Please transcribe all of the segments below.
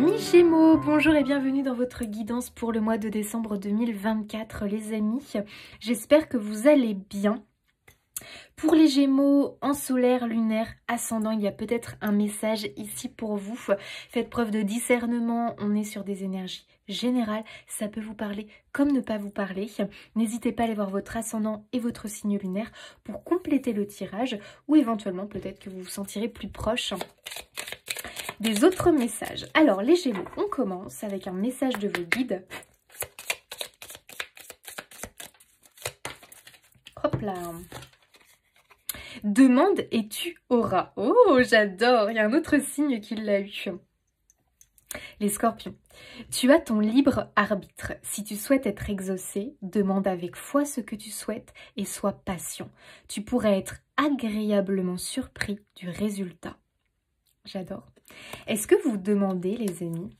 Amis Gémeaux, bonjour et bienvenue dans votre guidance pour le mois de décembre 2024 les amis. J'espère que vous allez bien. Pour les Gémeaux, en solaire, lunaire, ascendant, il y a peut-être un message ici pour vous. Faites preuve de discernement, on est sur des énergies générales, ça peut vous parler comme ne pas vous parler. N'hésitez pas à aller voir votre ascendant et votre signe lunaire pour compléter le tirage ou éventuellement peut-être que vous vous sentirez plus proche des autres messages. Alors les Gémeaux, on commence avec un message de vos guides. Hop là. Demande et tu auras. Oh, j'adore. Il y a un autre signe qui l'a eu. Les Scorpions. Tu as ton libre arbitre. Si tu souhaites être exaucé, demande avec foi ce que tu souhaites et sois patient. Tu pourrais être agréablement surpris du résultat. J'adore. Est-ce que vous demandez, les amis?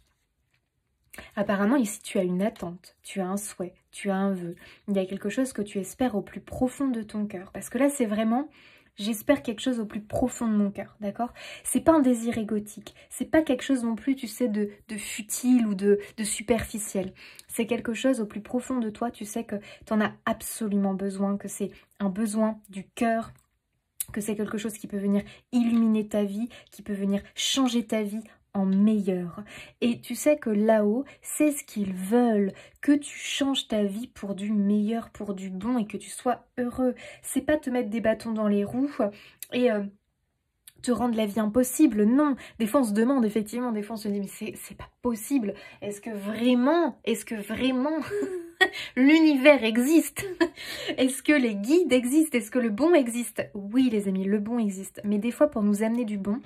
Apparemment, ici, tu as une attente, tu as un souhait, tu as un vœu. Il y a quelque chose que tu espères au plus profond de ton cœur. Parce que là, c'est vraiment... J'espère quelque chose au plus profond de mon cœur, d'accord? C'est pas un désir égotique, c'est pas quelque chose non plus, tu sais, de futile ou de superficiel. C'est quelque chose au plus profond de toi, tu sais que tu en as absolument besoin, que c'est un besoin du cœur, que c'est quelque chose qui peut venir illuminer ta vie, qui peut venir changer ta vie en meilleur. Et tu sais que là-haut, c'est ce qu'ils veulent, que tu changes ta vie pour du meilleur, pour du bon et que tu sois heureux. C'est pas te mettre des bâtons dans les roues et te rendre la vie impossible. Non, des fois on se demande effectivement, des fois on se dit mais c'est pas possible. Est-ce que vraiment l'univers existe? Est-ce que les guides existent? Est-ce que le bon existe? Oui les amis, le bon existe. Mais des fois pour nous amener du bon,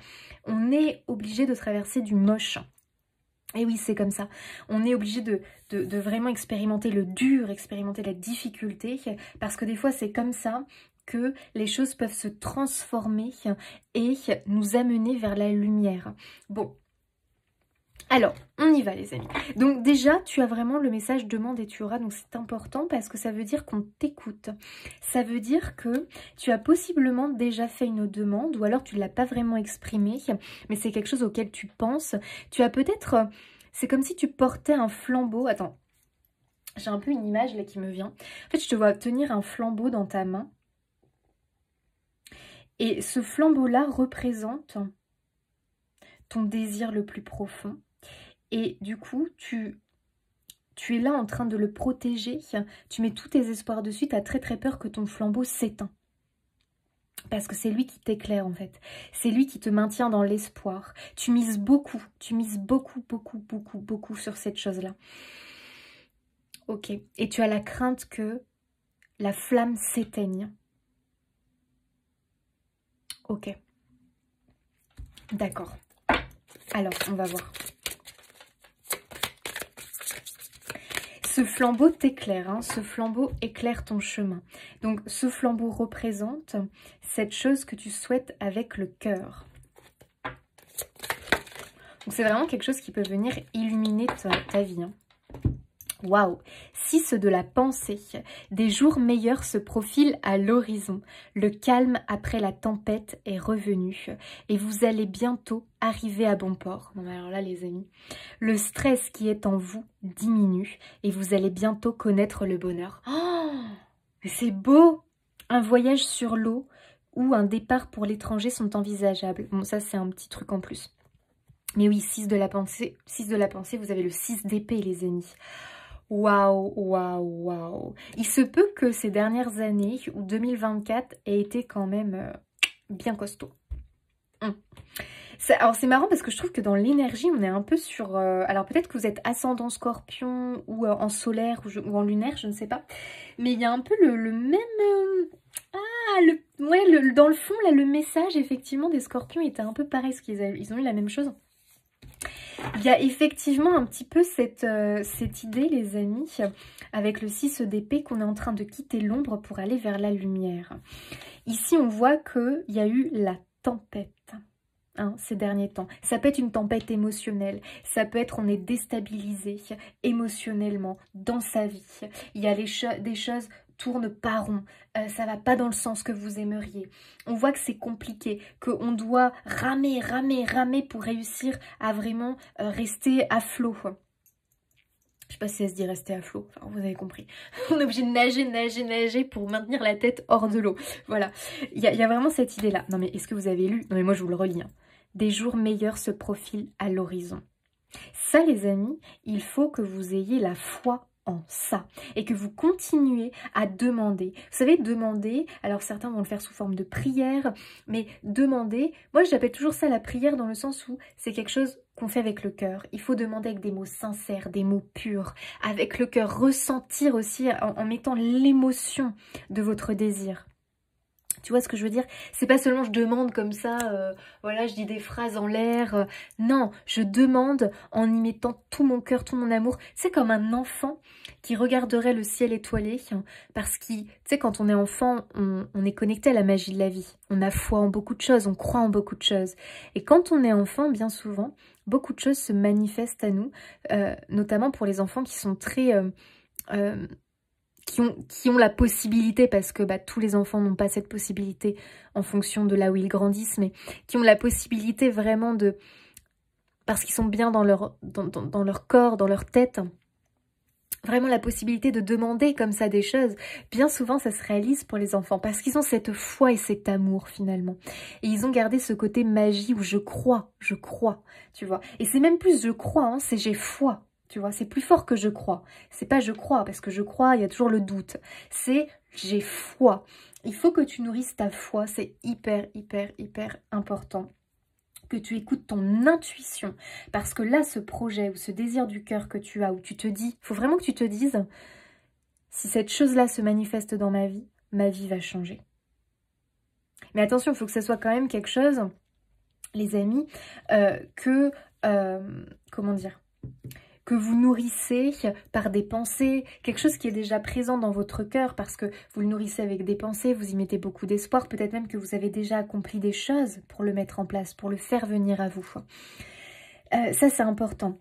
on est obligé de traverser du moche. Et oui, c'est comme ça. On est obligé de vraiment expérimenter le dur, expérimenter la difficulté. Parce que des fois c'est comme ça que les choses peuvent se transformer et nous amener vers la lumière. Bon. Alors, on y va les amis. Donc déjà, tu as vraiment le message demande et tu auras, donc c'est important parce que ça veut dire qu'on t'écoute. Ça veut dire que tu as possiblement déjà fait une demande ou alors tu ne l'as pas vraiment exprimée, mais c'est quelque chose auquel tu penses. Tu as peut-être, c'est comme si tu portais un flambeau. Attends, j'ai un peu une image là qui me vient. En fait, je te vois tenir un flambeau dans ta main. Et ce flambeau-là représente ton désir le plus profond. Et du coup, tu es là en train de le protéger. Tu mets tous tes espoirs dessus. Tu as très très peur que ton flambeau s'éteint. Parce que c'est lui qui t'éclaire en fait. C'est lui qui te maintient dans l'espoir. Tu mises beaucoup sur cette chose-là. Ok. Et tu as la crainte que la flamme s'éteigne. Ok. D'accord. Alors, on va voir. Ce flambeau t'éclaire, hein, ce flambeau éclaire ton chemin. Donc, ce flambeau représente cette chose que tu souhaites avec le cœur. Donc, c'est vraiment quelque chose qui peut venir illuminer ta vie. Hein. Waouh! 6 de la pensée. Des jours meilleurs se profilent à l'horizon. Le calme après la tempête est revenu. Et vous allez bientôt arriver à bon port. Non mais alors là les amis, le stress qui est en vous diminue. Et vous allez bientôt connaître le bonheur. Oh! C'est beau! Un voyage sur l'eau ou un départ pour l'étranger sont envisageables. Bon ça c'est un petit truc en plus. Mais oui, 6 de la pensée, vous avez le 6 d'épée les amis. Waouh, waouh, waouh. Il se peut que ces dernières années, ou 2024, ait été quand même bien costaud. Alors c'est marrant parce que je trouve que dans l'énergie, on est un peu sur... alors peut-être que vous êtes ascendant scorpion, ou en solaire, ou en lunaire, je ne sais pas. Mais il y a un peu le même... dans le fond, là, le message, effectivement, des scorpions était un peu pareil, parce qu'ils ont eu la même chose. Il y a effectivement un petit peu cette idée, les amis, avec le 6 d'épée, qu'on est en train de quitter l'ombre pour aller vers la lumière. Ici, on voit qu'il y a eu la tempête hein, ces derniers temps. Ça peut être une tempête émotionnelle, ça peut être on est déstabilisé émotionnellement dans sa vie. Il y a des choses tourne pas rond, ça va pas dans le sens que vous aimeriez. On voit que c'est compliqué, qu'on doit ramer, ramer, ramer pour réussir à vraiment rester à flot. Je sais pas si elle se dit rester à flot, enfin vous avez compris. On est obligé de nager, nager, nager pour maintenir la tête hors de l'eau. Voilà, il y a vraiment cette idée-là. Non mais est-ce que vous avez lu? Non mais moi je vous le relis. Hein. Des jours meilleurs se profilent à l'horizon. Ça les amis, il faut que vous ayez la foi en ça et que vous continuez à demander. Vous savez, demander, alors certains vont le faire sous forme de prière, mais demander, moi j'appelle toujours ça la prière dans le sens où c'est quelque chose qu'on fait avec le cœur. Il faut demander avec des mots sincères, des mots purs, avec le cœur, ressentir aussi en mettant l'émotion de votre désir. Tu vois ce que je veux dire? C'est pas seulement je demande comme ça, voilà, je dis des phrases en l'air. Non, je demande en y mettant tout mon cœur, tout mon amour. C'est comme un enfant qui regarderait le ciel étoilé. Parce que, tu sais, quand on est enfant, on est connecté à la magie de la vie. On a foi en beaucoup de choses, on croit en beaucoup de choses. Et quand on est enfant, bien souvent, beaucoup de choses se manifestent à nous. Notamment pour les enfants qui sont très... qui ont la possibilité, parce que tous les enfants n'ont pas cette possibilité en fonction de là où ils grandissent, mais qui ont la possibilité vraiment de, parce qu'ils sont bien dans leur corps, dans leur tête, vraiment la possibilité de demander comme ça des choses. Bien souvent ça se réalise pour les enfants, parce qu'ils ont cette foi et cet amour finalement. Et ils ont gardé ce côté magie où je crois, tu vois. Et c'est même plus je crois, hein, c'est j'ai foi. Tu vois, c'est plus fort que je crois. C'est pas je crois, parce que je crois, il y a toujours le doute. C'est j'ai foi. Il faut que tu nourrisses ta foi. C'est hyper, hyper, hyper important. Que tu écoutes ton intuition. Parce que là, ce projet ou ce désir du cœur que tu as, où tu te dis, il faut vraiment que tu te dises, si cette chose-là se manifeste dans ma vie va changer. Mais attention, il faut que ce soit quand même quelque chose, les amis, comment dire, que vous nourrissez par des pensées, quelque chose qui est déjà présent dans votre cœur parce que vous le nourrissez avec des pensées, vous y mettez beaucoup d'espoir, peut-être même que vous avez déjà accompli des choses pour le mettre en place, pour le faire venir à vous. Ça, c'est important.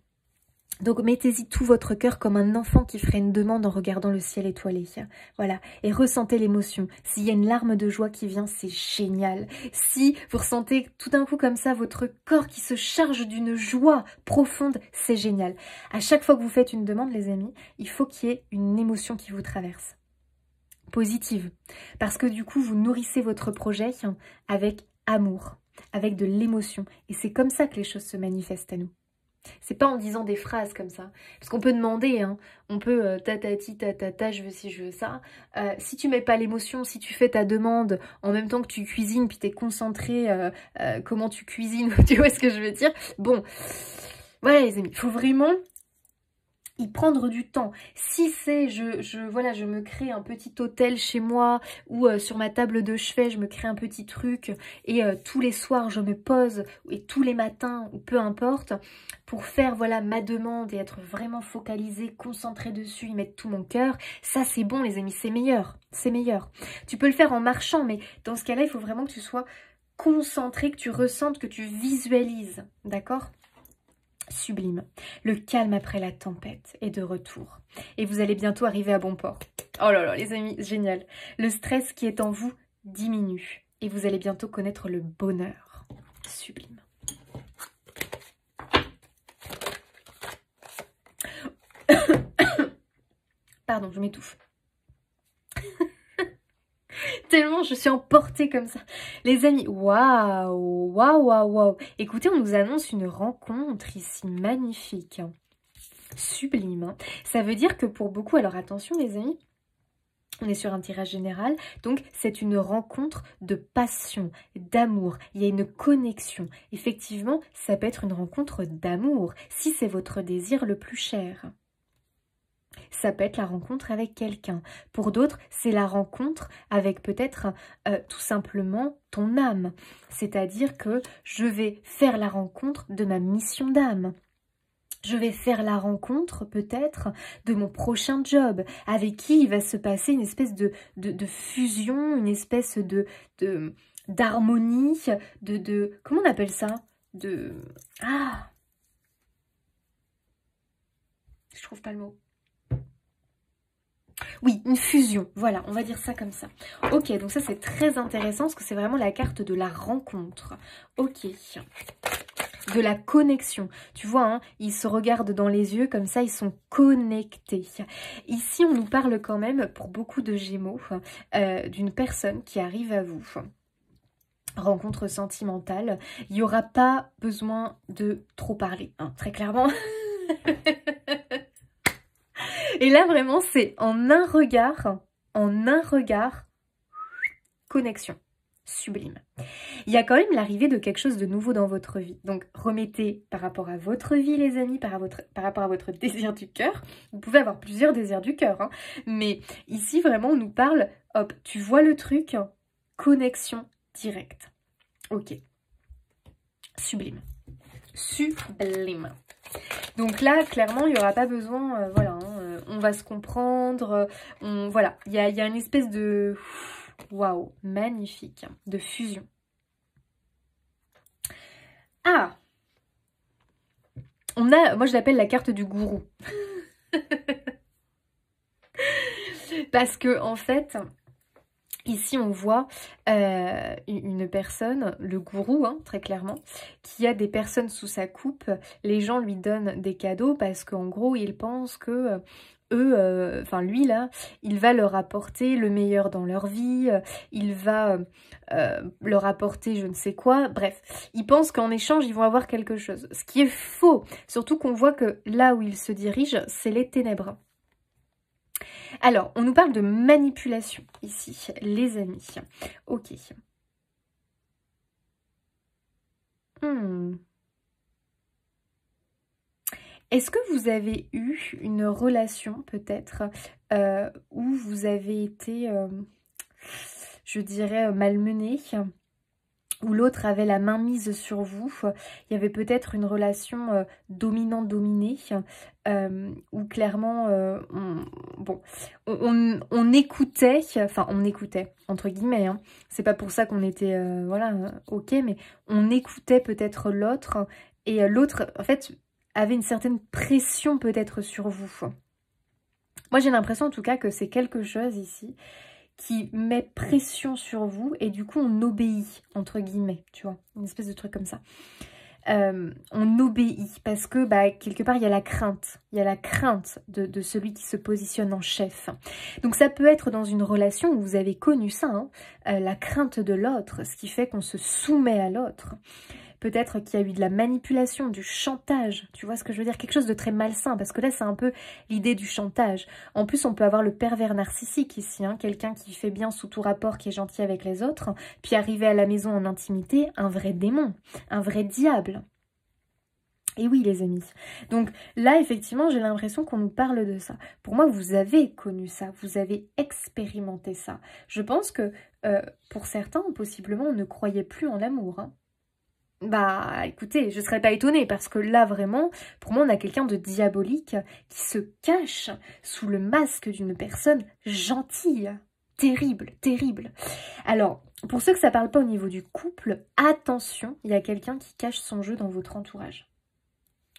Donc, mettez-y tout votre cœur comme un enfant qui ferait une demande en regardant le ciel étoilé. Voilà. Et ressentez l'émotion. S'il y a une larme de joie qui vient, c'est génial. Si vous ressentez tout d'un coup comme ça votre corps qui se charge d'une joie profonde, c'est génial. À chaque fois que vous faites une demande, les amis, il faut qu'il y ait une émotion qui vous traverse. Positive. Parce que du coup, vous nourrissez votre projet avec amour, avec de l'émotion. Et c'est comme ça que les choses se manifestent à nous. C'est pas en disant des phrases comme ça. Parce qu'on peut demander, hein, on peut tatati tatata, je veux ci, je veux ça. Si tu mets pas l'émotion, si tu fais ta demande en même temps que tu cuisines, puis t'es concentré comment tu cuisines, tu vois ce que je veux dire? Bon, voilà les amis, il faut vraiment y prendre du temps. Si c'est, voilà, je me crée un petit hôtel chez moi ou sur ma table de chevet, je me crée un petit truc et tous les soirs je me pose et tous les matins ou peu importe pour faire voilà ma demande et être vraiment focalisée, concentrée dessus, y mettre tout mon cœur, ça c'est bon les amis, c'est meilleur, c'est meilleur. Tu peux le faire en marchant, mais dans ce cas-là, il faut vraiment que tu sois concentré, que tu ressentes, que tu visualises, d'accord ? Sublime. Le calme après la tempête est de retour. Et vous allez bientôt arriver à bon port. Oh là là, les amis, génial. Le stress qui est en vous diminue. Et vous allez bientôt connaître le bonheur. Sublime. Pardon, je m'étouffe. Tellement je suis emportée comme ça. Les amis, waouh, waouh, waouh, waouh. Écoutez, on nous annonce une rencontre ici magnifique. Sublime. Hein. Ça veut dire que pour beaucoup, alors attention les amis, on est sur un tirage général, donc c'est une rencontre de passion, d'amour. Il y a une connexion. Effectivement, ça peut être une rencontre d'amour, si c'est votre désir le plus cher. Ça peut être la rencontre avec quelqu'un. Pour d'autres, c'est la rencontre avec peut-être tout simplement ton âme. C'est-à-dire que je vais faire la rencontre de ma mission d'âme. Je vais faire la rencontre peut-être de mon prochain job, avec qui il va se passer une espèce de fusion, une espèce d'harmonie, comment on appelle ça? Ah, je trouve pas le mot. Oui, une fusion, voilà, on va dire ça comme ça. Ok, donc ça c'est très intéressant parce que c'est vraiment la carte de la rencontre. Ok, de la connexion. Tu vois, hein, ils se regardent dans les yeux, comme ça ils sont connectés. Ici, on nous parle quand même, pour beaucoup de Gémeaux, d'une personne qui arrive à vous. Rencontre sentimentale. Il n'y aura pas besoin de trop parler, hein, très clairement. Et là, vraiment, c'est en un regard, connexion. Sublime. Il y a quand même l'arrivée de quelque chose de nouveau dans votre vie. Donc, remettez par rapport à votre vie, les amis, par rapport à votre désir du cœur. Vous pouvez avoir plusieurs désirs du cœur, hein, mais ici, vraiment, on nous parle, hop, tu vois le truc, connexion directe. Ok. Sublime. Sublime. Donc là, clairement, il n'y aura pas besoin, voilà, hein, on va se comprendre, voilà, il y a une espèce de... Waouh, magnifique, de fusion. Ah, moi je l'appelle la carte du gourou. Parce que en fait, ici on voit une personne, le gourou, hein, très clairement, qui a des personnes sous sa coupe. Les gens lui donnent des cadeaux parce qu'en gros, ils pensent que... enfin lui là, il va leur apporter le meilleur dans leur vie, il va leur apporter je ne sais quoi, bref, ils pensent qu'en échange ils vont avoir quelque chose, ce qui est faux, surtout qu'on voit que là où il se dirige, c'est les ténèbres. Alors, on nous parle de manipulation ici, les amis, ok. Est-ce que vous avez eu une relation peut-être où vous avez été, je dirais, malmené, où l'autre avait la main mise sur vous? Il y avait peut-être une relation dominant-dominé, où clairement, on écoutait, enfin on écoutait, entre guillemets, hein. C'est pas pour ça qu'on était, voilà, ok, mais on écoutait peut-être l'autre, et l'autre, en fait, avait une certaine pression peut-être sur vous. Moi, j'ai l'impression en tout cas que c'est quelque chose ici qui met pression sur vous et du coup, on obéit, entre guillemets, tu vois, une espèce de truc comme ça. On obéit parce que quelque part, il y a la crainte. Il y a la crainte de celui qui se positionne en chef. Donc, ça peut être dans une relation où vous avez connu ça, hein, la crainte de l'autre, ce qui fait qu'on se soumet à l'autre. Peut-être qu'il y a eu de la manipulation, du chantage, tu vois ce que je veux dire? Quelque chose de très malsain, parce que là, c'est un peu l'idée du chantage. En plus, on peut avoir le pervers narcissique ici, hein, quelqu'un qui fait bien sous tout rapport, qui est gentil avec les autres, puis arriver à la maison en intimité, un vrai démon, un vrai diable. Et oui, les amis. Donc là, effectivement, j'ai l'impression qu'on nous parle de ça. Pour moi, vous avez connu ça, vous avez expérimenté ça. Je pense que pour certains, possiblement, on ne croyait plus en l'amour, hein. Bah écoutez, je ne serais pas étonnée parce que là vraiment, pour moi on a quelqu'un de diabolique qui se cache sous le masque d'une personne gentille. Terrible, terrible. Alors, pour ceux que ça ne parle pas au niveau du couple, attention, il y a quelqu'un qui cache son jeu dans votre entourage.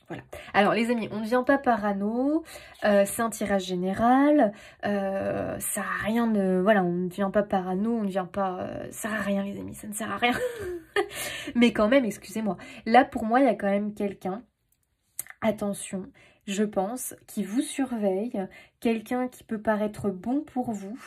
Voilà. Alors les amis, on ne devient pas parano, c'est un tirage général, ça sert à rien de... Voilà, on ne devient pas parano, on ne devient pas... ça sert à rien les amis, ça ne sert à rien. Mais quand même, excusez-moi, là pour moi, il y a quand même quelqu'un, attention, je pense, qui vous surveille, quelqu'un qui peut paraître bon pour vous,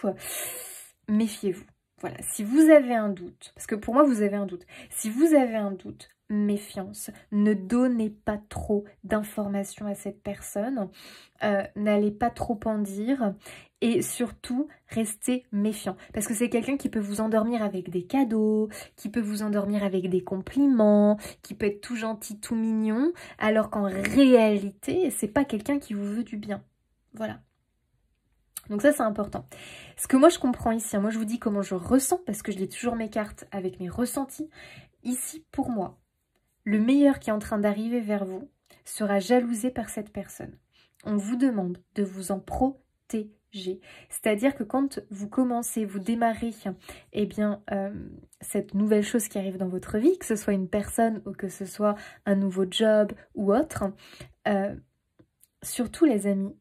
méfiez-vous. Voilà, si vous avez un doute, parce que pour moi vous avez un doute, si vous avez un doute, méfiance, ne donnez pas trop d'informations à cette personne, n'allez pas trop en dire et surtout restez méfiant parce que c'est quelqu'un qui peut vous endormir avec des cadeaux, qui peut vous endormir avec des compliments, qui peut être tout gentil, tout mignon, alors qu'en réalité c'est pas quelqu'un qui vous veut du bien. Voilà. Donc ça c'est important. Ce que moi je comprends ici, hein, moi je vous dis comment je ressens parce que je lis toujours mes cartes avec mes ressentis. Ici pour moi, le meilleur qui est en train d'arriver vers vous sera jalousé par cette personne. On vous demande de vous en protéger. C'est-à-dire que quand vous commencez, vous démarrez eh bien, cette nouvelle chose qui arrive dans votre vie, que ce soit une personne ou que ce soit un nouveau job ou autre, surtout les amis,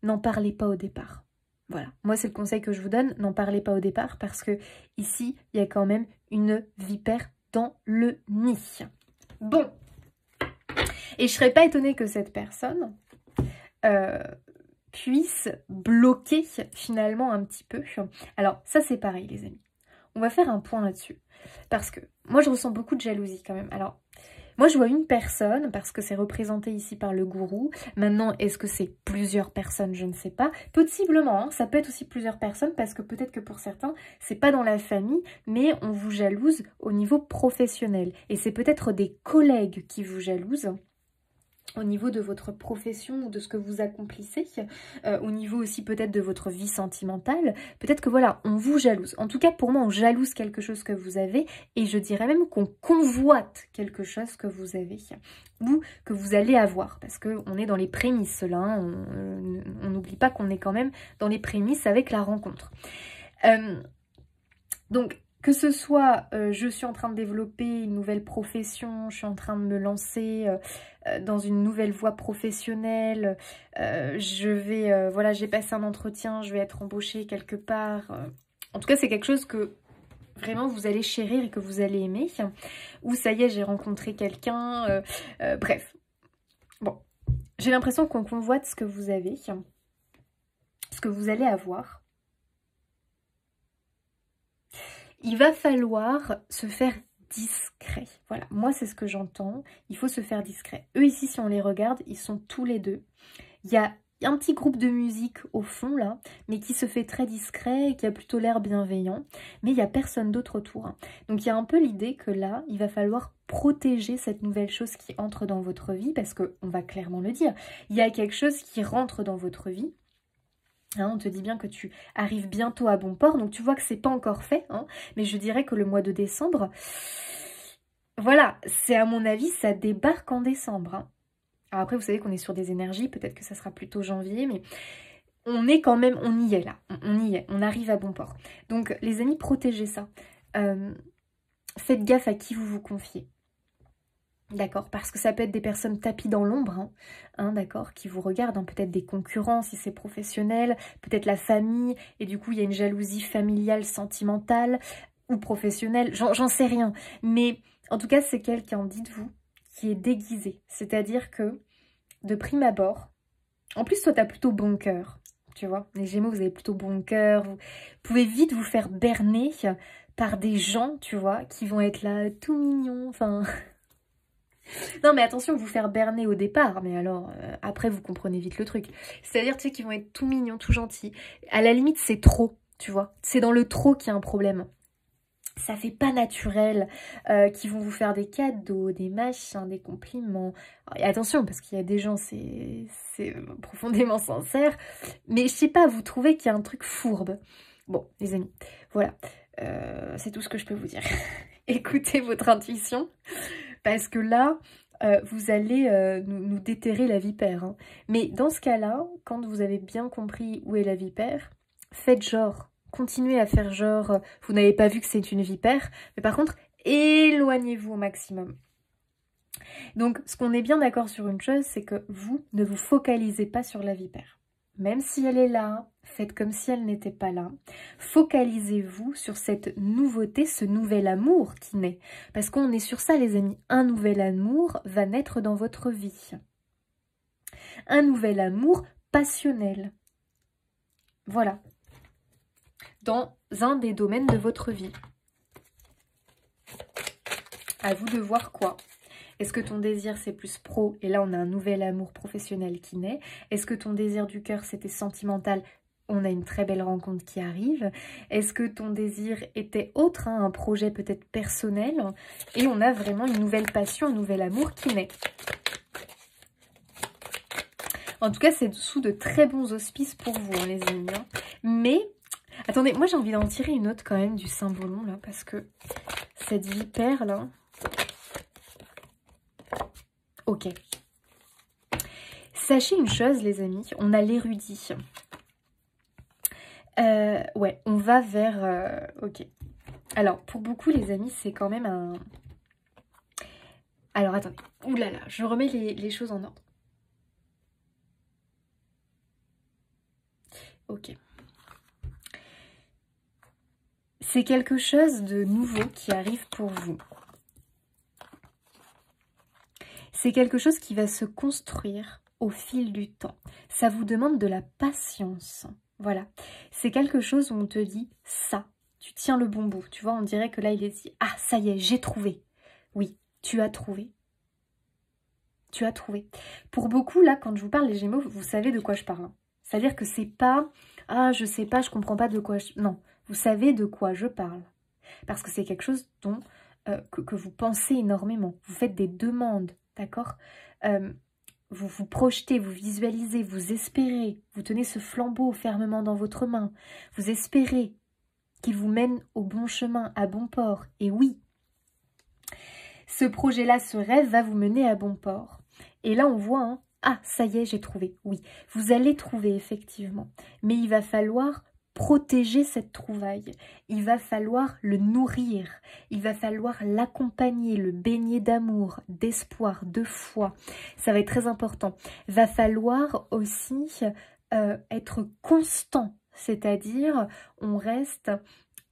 n'en parlez pas au départ. Voilà, moi c'est le conseil que je vous donne, n'en parlez pas au départ parce que ici, il y a quand même une vipère dans le nid. Bon, et je serais pas étonnée que cette personne puisse bloquer finalement un petit peu. Alors ça c'est pareil les amis, on va faire un point là-dessus parce que moi je ressens beaucoup de jalousie quand même. Alors moi, je vois une personne, parce que c'est représenté ici par le gourou. Maintenant, est-ce que c'est plusieurs personnes? Je ne sais pas. Possiblement, hein, ça peut être aussi plusieurs personnes, parce que peut-être que pour certains, c'est pas dans la famille, mais on vous jalouse au niveau professionnel. Et c'est peut-être des collègues qui vous jalousent au niveau de votre profession ou de ce que vous accomplissez, au niveau aussi peut-être de votre vie sentimentale, peut-être que voilà, on vous jalouse. En tout cas, pour moi, on jalouse quelque chose que vous avez et je dirais même qu'on convoite quelque chose que vous avez ou que vous allez avoir parce qu'on est dans les prémices là, hein, on n'oublie pas qu'on est quand même dans les prémices avec la rencontre. Donc, que ce soit, je suis en train de développer une nouvelle profession, je suis en train de me lancer dans une nouvelle voie professionnelle, je vais, voilà, j'ai passé un entretien, je vais être embauchée quelque part. En tout cas, c'est quelque chose que vraiment vous allez chérir et que vous allez aimer. Ou ça y est, j'ai rencontré quelqu'un, bref. Bon, j'ai l'impression qu'on convoite ce que vous avez, ce que vous allez avoir. Il va falloir se faire discret. Voilà, moi c'est ce que j'entends. Il faut se faire discret. Eux ici, si on les regarde, ils sont tous les deux. Il y a un petit groupe de musique au fond là, mais qui se fait très discret et qui a plutôt l'air bienveillant. Mais il n'y a personne d'autre autour. Hein. Donc il y a un peu l'idée que là, il va falloir protéger cette nouvelle chose qui entre dans votre vie parce qu'on va clairement le dire. Il y a quelque chose qui rentre dans votre vie. Hein, on te dit bien que tu arrives bientôt à bon port, donc tu vois que c'est pas encore fait, hein, mais je dirais que le mois de décembre, voilà, c'est à mon avis, ça débarque en décembre. Hein. Alors après, vous savez qu'on est sur des énergies, peut-être que ça sera plutôt janvier, mais on est quand même, on y est là, on y est, on arrive à bon port. Donc les amis, protégez ça. Faites gaffe à qui vous vous confiez. D'accord, parce que ça peut être des personnes tapis dans l'ombre, hein, d'accord, qui vous regardent, hein, peut-être des concurrents si c'est professionnel, peut-être la famille, et du coup il y a une jalousie familiale, sentimentale ou professionnelle, j'en sais rien. Mais en tout cas c'est quelqu'un, dites-vous, qui est déguisé, c'est-à-dire que de prime abord, en plus toi t'as plutôt bon cœur, tu vois, les Gémeaux vous avez plutôt bon cœur, vous pouvez vite vous faire berner par des gens, tu vois, qui vont être là tout mignons, enfin... Non mais attention, vous faire berner au départ, mais alors après vous comprenez vite le truc. C'est-à-dire tu sais qu'ils vont être tout mignons, tout gentils. À la limite c'est trop, tu vois. C'est dans le trop qu'il y a un problème. Ça fait pas naturel, qui vont vous faire des cadeaux, des machins, des compliments. Et attention parce qu'il y a des gens c'est profondément sincère, mais je sais pas, vous trouvez qu'il y a un truc fourbe. Bon les amis, voilà, c'est tout ce que je peux vous dire. Écoutez votre intuition. Parce que là, vous allez nous déterrer la vipère. Hein. Mais dans ce cas-là, quand vous avez bien compris où est la vipère, faites genre. Continuez à faire genre, vous n'avez pas vu que c'est une vipère. Mais par contre, éloignez-vous au maximum. Donc, ce qu'on est bien d'accord sur une chose, c'est que vous ne vous focalisez pas sur la vipère. Même si elle est là, faites comme si elle n'était pas là. Focalisez-vous sur cette nouveauté, ce nouvel amour qui naît. Parce qu'on est sur ça les amis, un nouvel amour va naître dans votre vie. Un nouvel amour passionnel. Voilà. Dans un des domaines de votre vie. À vous de voir quoi. Est-ce que ton désir c'est plus pro et là on a un nouvel amour professionnel qui naît? Est-ce que ton désir du cœur c'était sentimental? On a une très belle rencontre qui arrive. Est-ce que ton désir était autre, hein, un projet peut-être personnel? Et on a vraiment une nouvelle passion, un nouvel amour qui naît. En tout cas c'est sous de très bons auspices pour vous hein, les amis. Hein. Mais, attendez, moi j'ai envie d'en tirer une autre quand même du Saint-Volon là parce que cette vipère là... Ok. Sachez une chose, les amis, on a l'érudit. Ouais, on va vers... ok. Alors, pour beaucoup, les amis, c'est quand même un... Alors, attendez. Ouh là là, je remets les choses en ordre. Ok. C'est quelque chose de nouveau qui arrive pour vous. C'est quelque chose qui va se construire au fil du temps. Ça vous demande de la patience. Voilà. C'est quelque chose où on te dit ça. Tu tiens le bon bout. Tu vois, on dirait que là, il est dit, ah, ça y est, j'ai trouvé. Oui, tu as trouvé. Tu as trouvé. Pour beaucoup, là, quand je vous parle, les Gémeaux, vous savez de quoi je parle. C'est-à-dire que c'est pas, ah, je sais pas, je comprends pas de quoi je... Non, vous savez de quoi je parle. Parce que c'est quelque chose dont, que vous pensez énormément. Vous faites des demandes, d'accord, vous vous projetez, vous visualisez, vous espérez. Vous tenez ce flambeau fermement dans votre main. Vous espérez qu'il vous mène au bon chemin, à bon port. Et oui, ce projet-là, ce rêve va vous mener à bon port. Et là, on voit, hein, ah, ça y est, j'ai trouvé. Oui, vous allez trouver, effectivement. Mais il va falloir protéger cette trouvaille. Il va falloir le nourrir. Il va falloir l'accompagner, le baigner d'amour, d'espoir, de foi. Ça va être très important. Il va falloir aussi être constant. C'est-à-dire, on reste...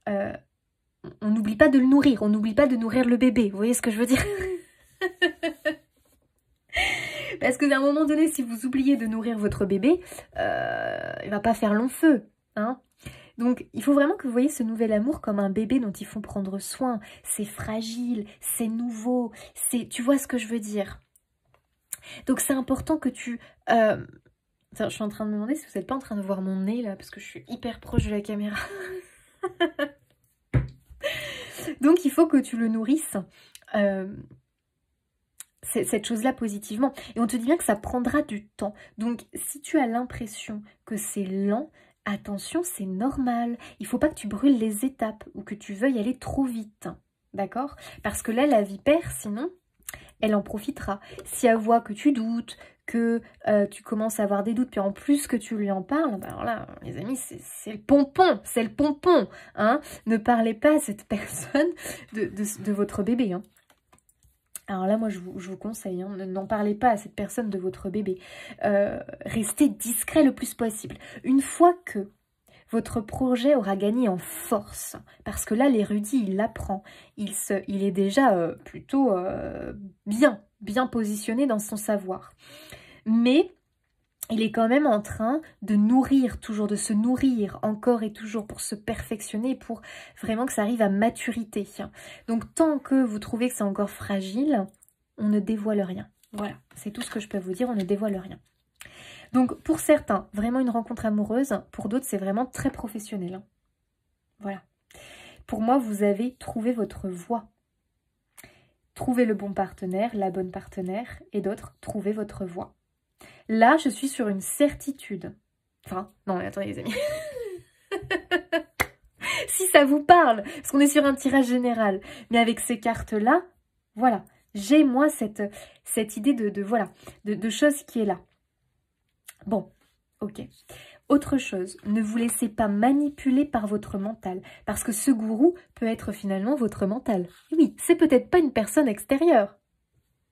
on n'oublie pas de le nourrir. On n'oublie pas de nourrir le bébé. Vous voyez ce que je veux dire? Parce qu'à un moment donné, si vous oubliez de nourrir votre bébé, il va pas faire long feu, hein. Donc, il faut vraiment que vous voyez ce nouvel amour comme un bébé dont il faut prendre soin. C'est fragile, c'est nouveau, tu vois ce que je veux dire. Donc, c'est important que tu... Attends, je suis en train de me demander si vous n'êtes pas en train de voir mon nez, là, parce que je suis hyper proche de la caméra. Donc, il faut que tu le nourrisses. Cette chose-là positivement. Et on te dit bien que ça prendra du temps. Donc, si tu as l'impression que c'est lent, attention, c'est normal. Il ne faut pas que tu brûles les étapes ou que tu veuilles aller trop vite. D'accord? Parce que là, la vipère, sinon, elle en profitera. Si elle voit que tu doutes, que tu commences à avoir des doutes, puis en plus que tu lui en parles, ben alors là, les amis, c'est le pompon, c'est le pompon. Hein? Ne parlez pas à cette personne de votre bébé, hein. Alors là, moi, je vous conseille, hein, n'en parlez pas à cette personne de votre bébé. Restez discret le plus possible. Une fois que votre projet aura gagné en force, parce que là, l'érudit, il l'apprend. Il est déjà plutôt bien positionné dans son savoir. Mais il est quand même en train de nourrir, toujours de se nourrir encore et toujours pour se perfectionner, pour vraiment que ça arrive à maturité. Donc tant que vous trouvez que c'est encore fragile, on ne dévoile rien. Voilà, c'est tout ce que je peux vous dire, on ne dévoile rien. Donc pour certains, vraiment une rencontre amoureuse, pour d'autres c'est vraiment très professionnel. Voilà. Pour moi, vous avez trouvé votre voie. Trouvez le bon partenaire, la bonne partenaire, et d'autres, trouvez votre voie. Là, je suis sur une certitude. Enfin, non, mais attendez les amis. Si ça vous parle, parce qu'on est sur un tirage général. Mais avec ces cartes-là, voilà. J'ai, moi, cette idée de chose qui est là. Bon, ok. Autre chose, ne vous laissez pas manipuler par votre mental. Parce que ce gourou peut être finalement votre mental. Et oui, c'est peut-être pas une personne extérieure.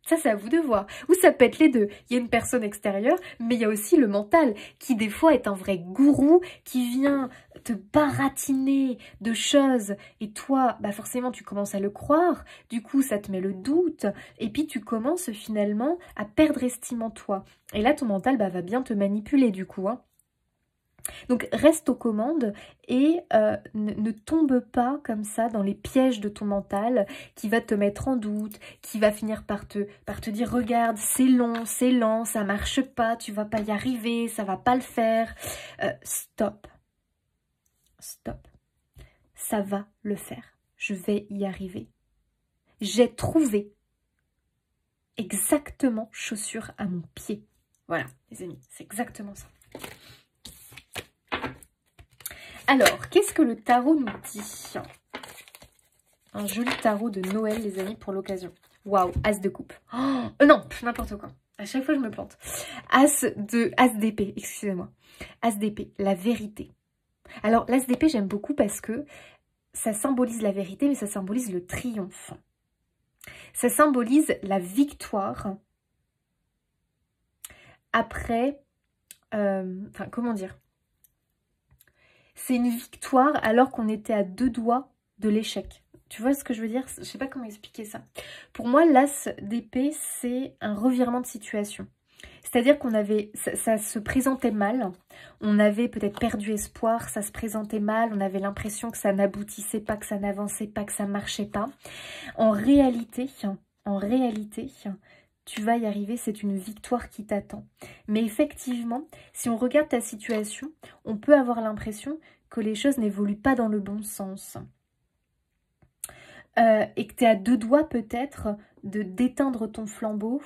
Ça, c'est à vous de voir. Ou ça peut être les deux. Il y a une personne extérieure, mais il y a aussi le mental, qui des fois est un vrai gourou, qui vient te baratiner de choses. Et toi, bah forcément, tu commences à le croire. Du coup, ça te met le doute. Et puis, tu commences finalement à perdre estime en toi. Et là, ton mental va bien te manipuler, du coup, hein. Donc, reste aux commandes et ne tombe pas comme ça dans les pièges de ton mental qui va te mettre en doute, qui va finir par te dire « Regarde, c'est long, c'est lent, ça marche pas, tu vas pas y arriver, ça va pas le faire. » Stop. Stop. Ça va le faire. Je vais y arriver. J'ai trouvé exactement chaussure à mon pied. Voilà, les amis, c'est exactement ça. Alors, qu'est-ce que le tarot nous dit? Un joli tarot de Noël, les amis, pour l'occasion. Waouh, As de coupe. Oh, non, n'importe quoi. À chaque fois, je me plante. As d'épée, excusez-moi. As d'épée, la vérité. Alors, l'As d'épée, j'aime beaucoup parce que ça symbolise la vérité, mais ça symbolise le triomphe. Ça symbolise la victoire après... Enfin, comment dire? C'est une victoire alors qu'on était à deux doigts de l'échec. Tu vois ce que je veux dire? Je sais pas comment expliquer ça. Pour moi, l'as d'épée, c'est un revirement de situation. C'est-à-dire qu'on avait, ça se présentait mal, on avait peut-être perdu espoir, ça se présentait mal, on avait l'impression que ça n'aboutissait pas, que ça n'avançait pas, que ça marchait pas. En réalité, tu vas y arriver, c'est une victoire qui t'attend. Mais effectivement, si on regarde ta situation, on peut avoir l'impression que les choses n'évoluent pas dans le bon sens. Et que tu es à deux doigts peut-être d'éteindre ton flambeau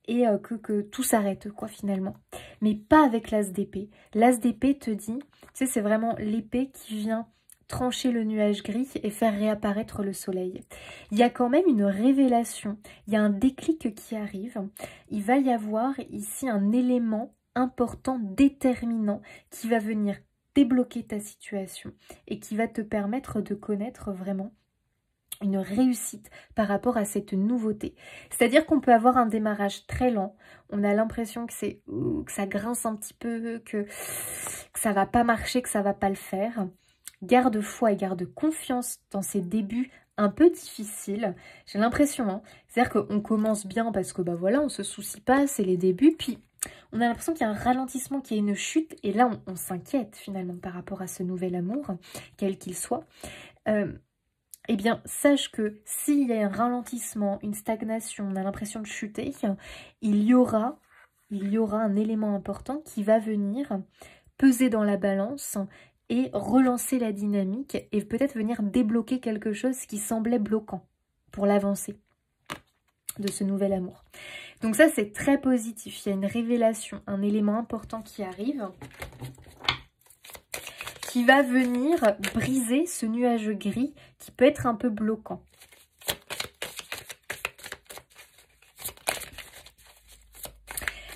et que tout s'arrête quoi finalement. Mais pas avec l'as d'épée. L'as d'épée te dit, tu sais, c'est vraiment l'épée qui vient trancher le nuage gris et faire réapparaître le soleil. Il y a quand même une révélation, il y a un déclic qui arrive. Il va y avoir ici un élément important, déterminant, qui va venir débloquer ta situation et qui va te permettre de connaître vraiment une réussite par rapport à cette nouveauté. C'est-à-dire qu'on peut avoir un démarrage très lent, on a l'impression que ça grince un petit peu, que ça va pas marcher, que ça va pas le faire. Garde foi et garde confiance dans ces débuts un peu difficiles. J'ai l'impression, hein, c'est-à-dire qu'on commence bien parce que bah voilà, on se soucie pas, c'est les débuts, puis on a l'impression qu'il y a un ralentissement, qu'il y a une chute, et là on s'inquiète finalement par rapport à ce nouvel amour, quel qu'il soit. Eh bien, sache que s'il y a un ralentissement, une stagnation, on a l'impression de chuter, il y aura un élément important qui va venir peser dans la balance et relancer la dynamique et peut-être venir débloquer quelque chose qui semblait bloquant pour l'avancée de ce nouvel amour. Donc ça, c'est très positif. Il y a une révélation, un élément important qui arrive, qui va venir briser ce nuage gris qui peut être un peu bloquant.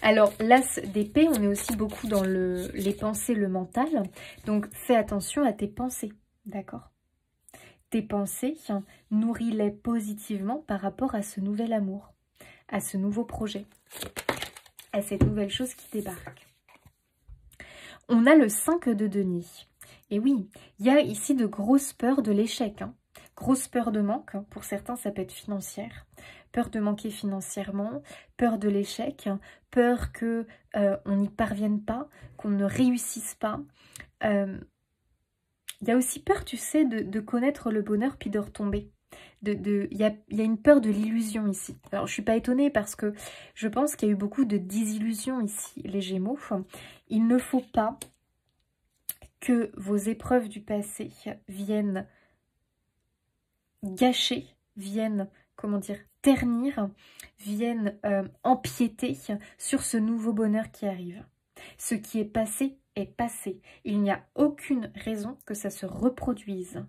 Alors, l'as d'épée, on est aussi beaucoup dans les pensées, le mental. Donc, fais attention à tes pensées, d'accord? Tes pensées, nourris-les positivement par rapport à ce nouvel amour, à ce nouveau projet, à cette nouvelle chose qui débarque. On a le 5 de denier. Et oui, il y a ici de grosses peurs de l'échec. Grosse peur de manque, pour certains ça peut être financière. Peur de manquer financièrement, peur de l'échec, peur qu'on n'y parvienne pas, qu'on ne réussisse pas. Il y a aussi peur, tu sais, de connaître le bonheur puis de retomber. Il y a une peur de l'illusion ici. Alors je ne suis pas étonnée parce que je pense qu'il y a eu beaucoup de désillusions ici, les Gémeaux. Il ne faut pas que vos épreuves du passé viennent gâcher, viennent, comment dire, ternir, viennent empiéter sur ce nouveau bonheur qui arrive. Ce qui est passé est passé. Il n'y a aucune raison que ça se reproduise.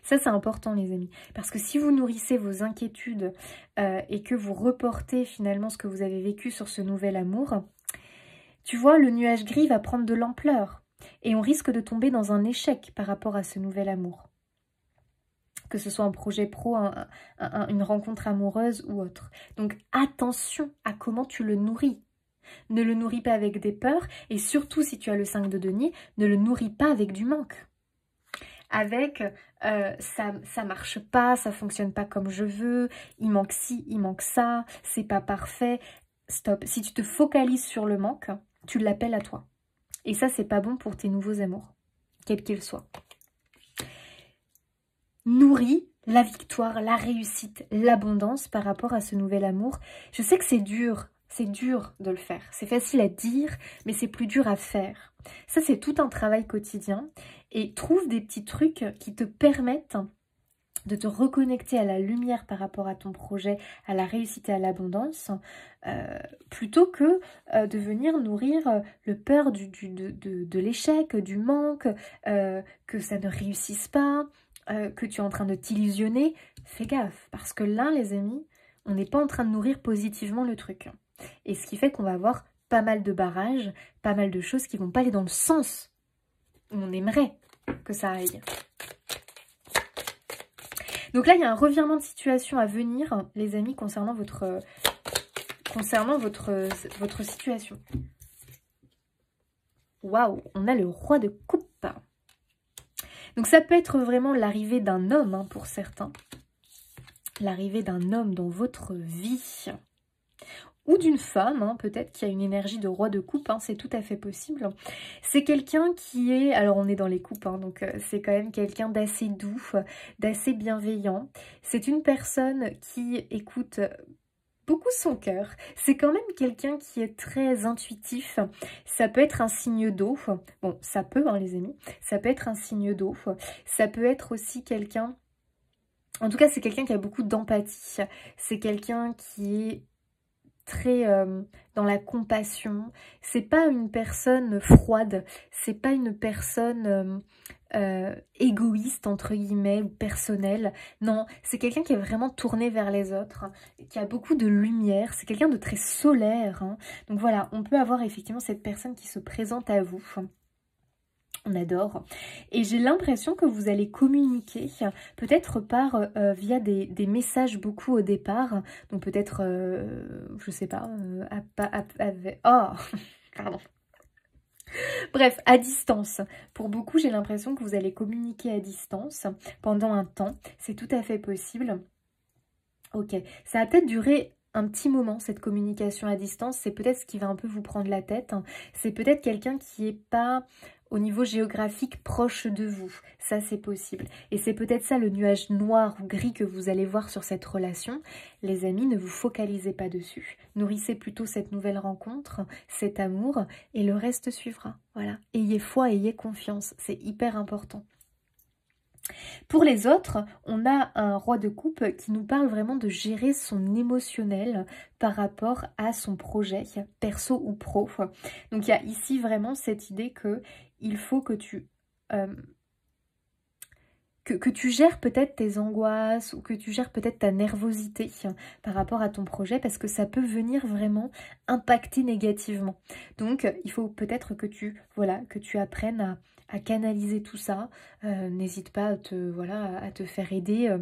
Ça, c'est important, les amis. Parce que si vous nourrissez vos inquiétudes et que vous reportez finalement ce que vous avez vécu sur ce nouvel amour, tu vois, le nuage gris va prendre de l'ampleur. Et on risque de tomber dans un échec par rapport à ce nouvel amour. Que ce soit un projet pro, une rencontre amoureuse ou autre. Donc attention à comment tu le nourris. Ne le nourris pas avec des peurs. Et surtout, si tu as le 5 de denier, ne le nourris pas avec du manque. Avec ça marche pas, ça fonctionne pas comme je veux, il manque ci, il manque ça, c'est pas parfait. Stop. Si tu te focalises sur le manque, tu l'appelles à toi. Et ça, c'est pas bon pour tes nouveaux amours, quels qu'ils soient. Nourris la victoire, la réussite, l'abondance par rapport à ce nouvel amour. Je sais que c'est dur de le faire. C'est facile à dire, mais c'est plus dur à faire. Ça, c'est tout un travail quotidien. Et trouve des petits trucs qui te permettent de te reconnecter à la lumière par rapport à ton projet, à la réussite et à l'abondance, plutôt que de venir nourrir le peur de l'échec, du manque, que ça ne réussisse pas, que tu es en train de t'illusionner. Fais gaffe, parce que là, les amis, on n'est pas en train de nourrir positivement le truc. Et ce qui fait qu'on va avoir pas mal de barrages, pas mal de choses qui ne vont pas aller dans le sens où on aimerait que ça aille. Donc là, il y a un revirement de situation à venir, les amis, concernant votre situation. Waouh, on a le roi de coupe. Donc ça peut être vraiment l'arrivée d'un homme hein, pour certains. L'arrivée d'un homme dans votre vie. Ou d'une femme, hein, peut-être qui a une énergie de roi de coupe, hein, c'est tout à fait possible. C'est quelqu'un qui est, alors on est dans les coupes, hein, donc c'est quand même quelqu'un d'assez doux, d'assez bienveillant. C'est une personne qui écoute beaucoup son cœur. C'est quand même quelqu'un qui est très intuitif. Ça peut être un signe d'eau. Bon, ça peut, hein, les amis. Ça peut être un signe d'eau. Ça peut être aussi quelqu'un... En tout cas, c'est quelqu'un qui a beaucoup d'empathie. C'est quelqu'un qui est très dans la compassion. C'est pas une personne froide. C'est pas une personne égoïste entre guillemets ou personnelle. Non, c'est quelqu'un qui est vraiment tourné vers les autres, qui a beaucoup de lumière. C'est quelqu'un de très solaire. Hein. Donc voilà, on peut avoir effectivement cette personne qui se présente à vous. On adore. Et j'ai l'impression que vous allez communiquer, peut-être par via des messages beaucoup au départ. Donc peut-être, je sais pas, oh, pardon. Bref, à distance. Pour beaucoup, j'ai l'impression que vous allez communiquer à distance pendant un temps. C'est tout à fait possible. Ok, ça va peut-être durer un petit moment, cette communication à distance. C'est peut-être ce qui va un peu vous prendre la tête. C'est peut-être quelqu'un qui n'est pas au niveau géographique proche de vous. Ça, c'est possible. Et c'est peut-être ça le nuage noir ou gris que vous allez voir sur cette relation. Les amis, ne vous focalisez pas dessus. Nourrissez plutôt cette nouvelle rencontre, cet amour, et le reste suivra. Voilà. Ayez foi, ayez confiance. C'est hyper important. Pour les autres, on a un roi de coupe qui nous parle vraiment de gérer son émotionnel par rapport à son projet, perso ou pro. Donc il y a ici vraiment cette idée que il faut que tu... Que tu gères peut-être tes angoisses ou que tu gères peut-être ta nervosité par rapport à ton projet parce que ça peut venir vraiment impacter négativement. Donc, il faut peut-être que tu apprennes à canaliser tout ça. N'hésite pas à te faire aider.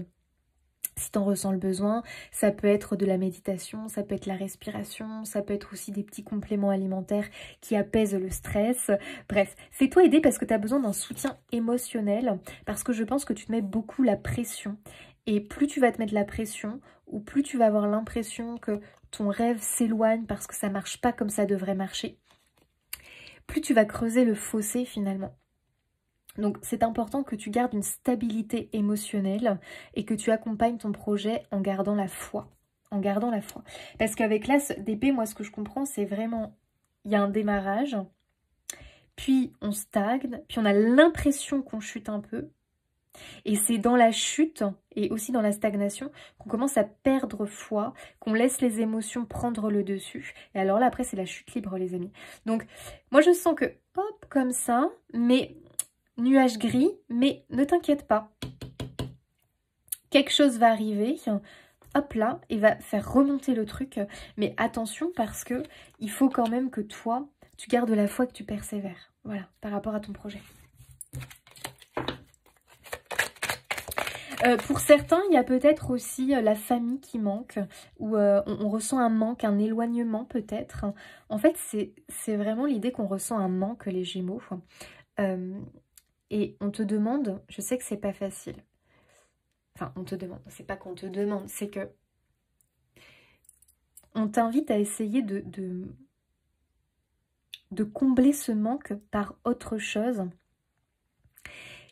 Si tu en ressens le besoin, ça peut être de la méditation, ça peut être la respiration, ça peut être aussi des petits compléments alimentaires qui apaisent le stress. Bref, fais-toi aider parce que tu as besoin d'un soutien émotionnel, parce que je pense que tu te mets beaucoup la pression. Et plus tu vas te mettre la pression, ou plus tu vas avoir l'impression que ton rêve s'éloigne parce que ça ne marche pas comme ça devrait marcher, plus tu vas creuser le fossé finalement. Donc c'est important que tu gardes une stabilité émotionnelle et que tu accompagnes ton projet en gardant la foi. En gardant la foi. Parce qu'avec l'As d'épée, moi ce que je comprends, c'est vraiment, il y a un démarrage, puis on stagne, puis on a l'impression qu'on chute un peu. Et c'est dans la chute et aussi dans la stagnation qu'on commence à perdre foi, qu'on laisse les émotions prendre le dessus. Et alors là, après, c'est la chute libre, les amis. Donc, moi, je sens que, hop, comme ça, mais... nuage gris, mais ne t'inquiète pas. Quelque chose va arriver, hop là, et va faire remonter le truc. Mais attention parce que il faut quand même que toi, tu gardes la foi, que tu persévères. Voilà, par rapport à ton projet. Pour certains, il y a peut-être aussi la famille qui manque, ou on ressent un manque, un éloignement peut-être. En fait, c'est vraiment l'idée qu'on ressent un manque, les Gémeaux. Et on te demande, je sais que c'est pas facile. Enfin, on te demande, c'est pas qu'on te demande, c'est que on t'invite à essayer de combler ce manque par autre chose.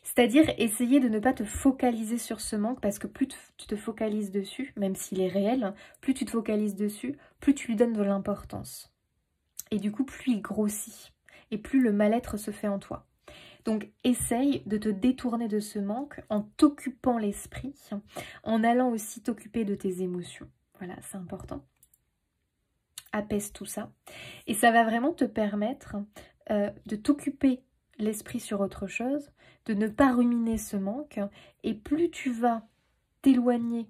C'est-à-dire essayer de ne pas te focaliser sur ce manque parce que plus tu te focalises dessus, même s'il est réel, plus tu te focalises dessus, plus tu lui donnes de l'importance. Et du coup, plus il grossit et plus le mal-être se fait en toi. Donc, essaye de te détourner de ce manque en t'occupant l'esprit, en allant aussi t'occuper de tes émotions. Voilà, c'est important. Apaise tout ça. Et ça va vraiment te permettre de t'occuper l'esprit sur autre chose, de ne pas ruminer ce manque. Et plus tu vas t'éloigner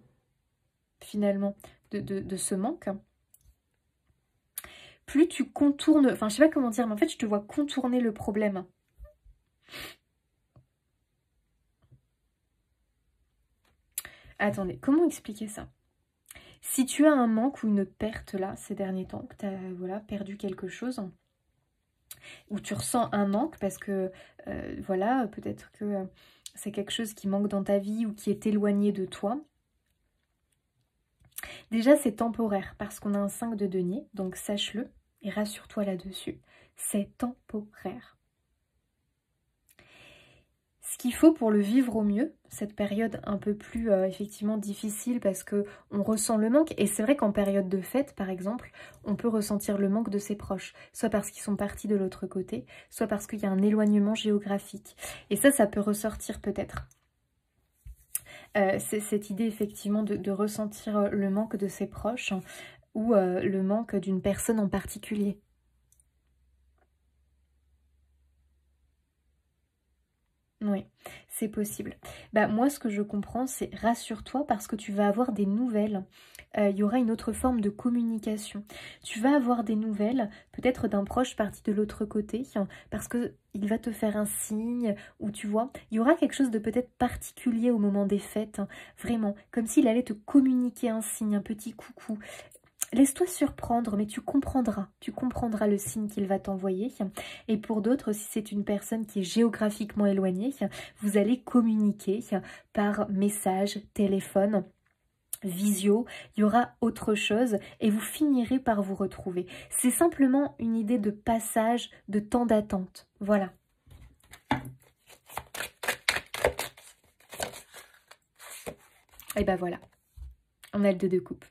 finalement de ce manque, plus tu contournes... Enfin, je sais pas comment dire, mais en fait, je te vois contourner le problème. Attendez, comment expliquer ça? Si tu as un manque ou une perte là, ces derniers temps, que tu as perdu quelque chose, ou tu ressens un manque parce que, voilà, peut-être que c'est quelque chose qui manque dans ta vie ou qui est éloigné de toi. Déjà, c'est temporaire parce qu'on a un 5 de denier, donc sache-le et rassure-toi là-dessus. C'est temporaire. Ce qu'il faut pour le vivre au mieux, cette période un peu plus effectivement difficile parce que on ressent le manque. Et c'est vrai qu'en période de fête, par exemple, on peut ressentir le manque de ses proches. Soit parce qu'ils sont partis de l'autre côté, soit parce qu'il y a un éloignement géographique. Et ça peut ressortir peut-être. C'est cette idée effectivement de ressentir le manque de ses proches ou le manque d'une personne en particulier. Oui, c'est possible. Bah, moi, ce que je comprends, c'est rassure-toi parce que tu vas avoir des nouvelles. Il y aura une autre forme de communication. Tu vas avoir des nouvelles, peut-être d'un proche parti de l'autre côté, parce que il va te faire un signe, ou tu vois, il y aura quelque chose de peut-être particulier au moment des fêtes, vraiment, comme s'il allait te communiquer un signe, un petit coucou. Laisse-toi surprendre, mais tu comprendras le signe qu'il va t'envoyer. Et pour d'autres, si c'est une personne qui est géographiquement éloignée, vous allez communiquer par message, téléphone, visio, il y aura autre chose et vous finirez par vous retrouver. C'est simplement une idée de passage, de temps d'attente. Voilà. Et ben voilà, on a le 2 de coupe.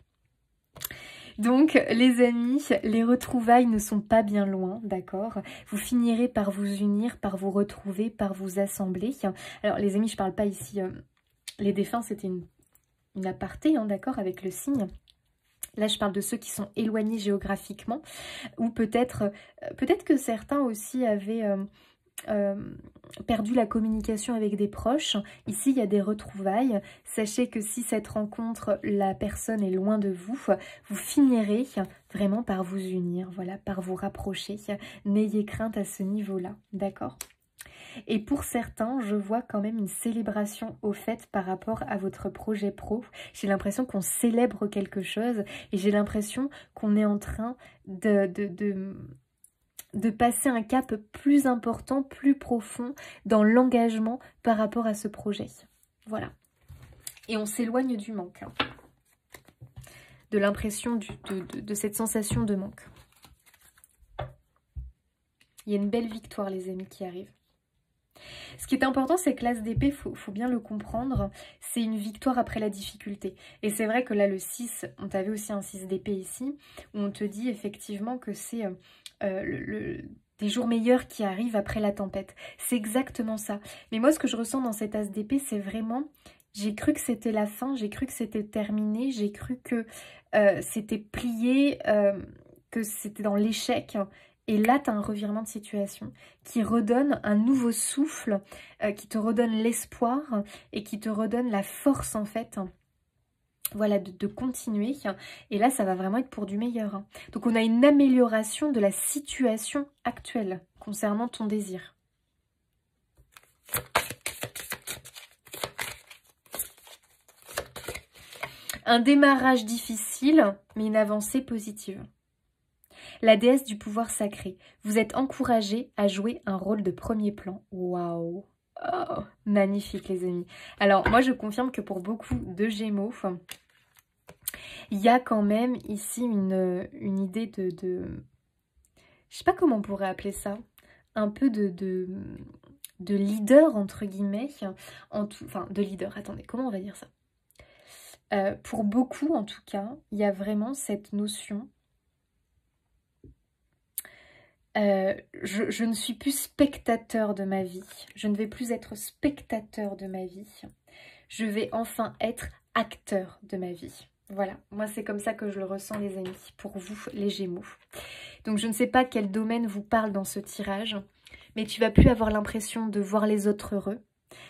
Donc, les amis, les retrouvailles ne sont pas bien loin, d'accord? Vous finirez par vous unir, par vous retrouver, par vous assembler. Alors, les amis, je parle pas ici... les défunts, c'était une aparté, hein, d'accord, avec le signe. Là, je parle de ceux qui sont éloignés géographiquement. Ou peut-être que certains aussi avaient... perdu la communication avec des proches. Ici, il y a des retrouvailles. Sachez que si cette rencontre, la personne est loin de vous, vous finirez vraiment par vous unir, voilà, par vous rapprocher. N'ayez crainte à ce niveau-là, d'accord? Et pour certains, je vois quand même une célébration au fait par rapport à votre projet pro. J'ai l'impression qu'on célèbre quelque chose et j'ai l'impression qu'on est en train de passer un cap plus important, plus profond dans l'engagement par rapport à ce projet. Voilà. Et on s'éloigne du manque. Hein. De l'impression de cette sensation de manque. Il y a une belle victoire, les amis, qui arrive. Ce qui est important, c'est que l'as d'épée, faut bien le comprendre, c'est une victoire après la difficulté. Et c'est vrai que là, le 6, on t'avait aussi un 6 d'épée ici, où on te dit effectivement que c'est des jours meilleurs qui arrivent après la tempête. C'est exactement ça. Mais moi, ce que je ressens dans cet as d'épée, c'est vraiment... J'ai cru que c'était la fin, j'ai cru que c'était terminé, j'ai cru que c'était plié, que c'était dans l'échec. Et là, tu as un revirement de situation qui redonne un nouveau souffle, qui te redonne l'espoir et qui te redonne la force, en fait, voilà, de continuer. Et là, ça va vraiment être pour du meilleur. Donc, on a une amélioration de la situation actuelle concernant ton désir. Un démarrage difficile, mais une avancée positive. La déesse du pouvoir sacré. Vous êtes encouragé à jouer un rôle de premier plan. Waouh! Oh, magnifique, les amis. Alors, moi, je confirme que pour beaucoup de Gémeaux, il y a quand même ici une idée de... Je sais pas comment on pourrait appeler ça. Un peu de leader, entre guillemets. Enfin, de leader. Attendez, comment on va dire ça? Pour beaucoup, en tout cas, il y a vraiment cette notion... je ne suis plus spectateur de ma vie. Je ne vais plus être spectateur de ma vie. Je vais enfin être acteur de ma vie. Voilà, moi c'est comme ça que je le ressens, les amis, pour vous, les Gémeaux. Donc je ne sais pas quel domaine vous parle dans ce tirage, mais tu vas plus avoir l'impression de voir les autres heureux.